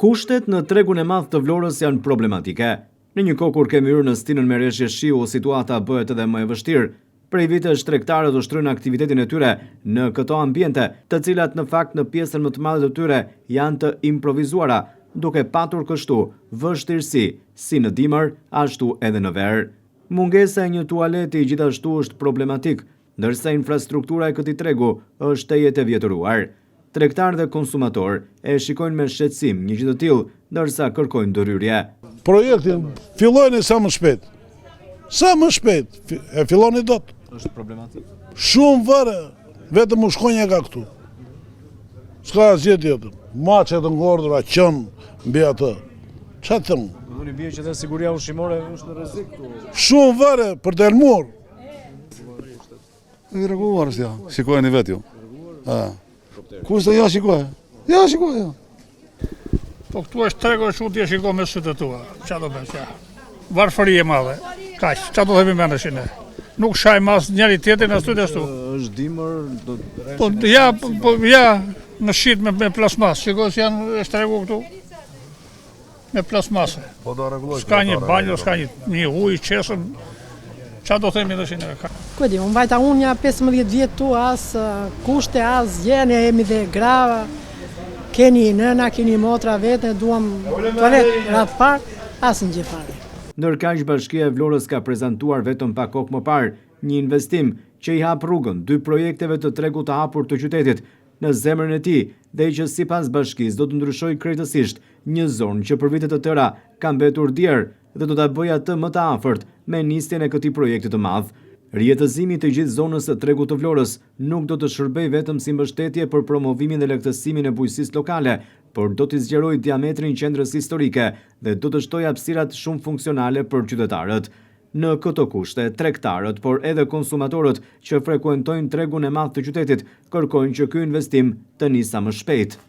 Kushtet në tregun e madh të Vlorës janë problematike. Në një kohë kur kemi hyrë në stinën me rreshje shiu, situata bëhet edhe më e vështirë. Prej vitesh tregtarët ushtrojnë aktivitetin e tyre në këto ambiente, të cilat në fakt në pjesën më të madhe të tyre janë të improvizuara, duke patur kështu vështirësi si në dimër, ashtu edhe në verë. Mungesa e një tualeti gjithashtu është problematik, ndërsa infrastruktura e këtij tregu është e jetë e vjetëruar. Tregtarë dhe konsumator e shikojnë me shqetësim një gjë të tillë, ndërsa kërkojnë ndërhyrje. Projektin fillojnë sa më shpejt. Sa më shpejt e filloni dot. Është problematik. Shumë vare, vetëm u shkonja ka këtu. S'ka asgjë tjetër. Maçe të ngordhura qen mbi atë. Çfarë them? Do të bie që dhe siguria ushqimore është në rrezik këtu. Shumë vare për të elmuar. I rregulluar është ja. Shikojeni vetë ju. Kushte ja shikoj. Ja shikoj. Po këtu është tregu që ti e shikoj me sytë tua. Çfarë do bësh ja? Varfëri e madhe. Kaq, çfarë do themi më tash ne? Nuk shaj mas njëri tjetrin ashtu dhe ashtu. Është dimër, Po ja në shit me plasmas. Shikoj se janë tregu këtu. Me plasmasë. Po do rregulloj. Ska një banjë, ska një ujë qesën. Çfarë do themi tash ne? Ku di, unë vajta unë ja 15 vjet tu, as kushte, as gjene, jemi dhe grava, keni nëna, keni motra vete, duam toalet ratë park, as në gjefare. Ndërkaq Bashkia e Vlorës ka prezantuar vetëm pak kohë më parë një investim që i hap rrugën 2 projekteve të tregut të hapur të qytetit në zemrën e tij, dhe që sipas bashkisë do të ndryshojë krejtësisht një zonë që për vite të tëra ka mbetur djerë dhe do ta bëjë atë më të afërt me nisjen e këtij projekti të madh. Rjetëzimi të gjithë zonës së tregut të Vlorës nuk do të shërbejë vetëm si mbështetje për promovimin dhe lehtësimin e bujqësisë lokale, por do të zgjerojë diametrin qendrës historike dhe do të shtojë hapësirat shumë funksionale për qytetarët. Në këto kushte, tregtarët, por edhe konsumatorët që frekuentojnë tregun e madh të qytetit, kërkojnë që ky investim të nisë sa më shpejt.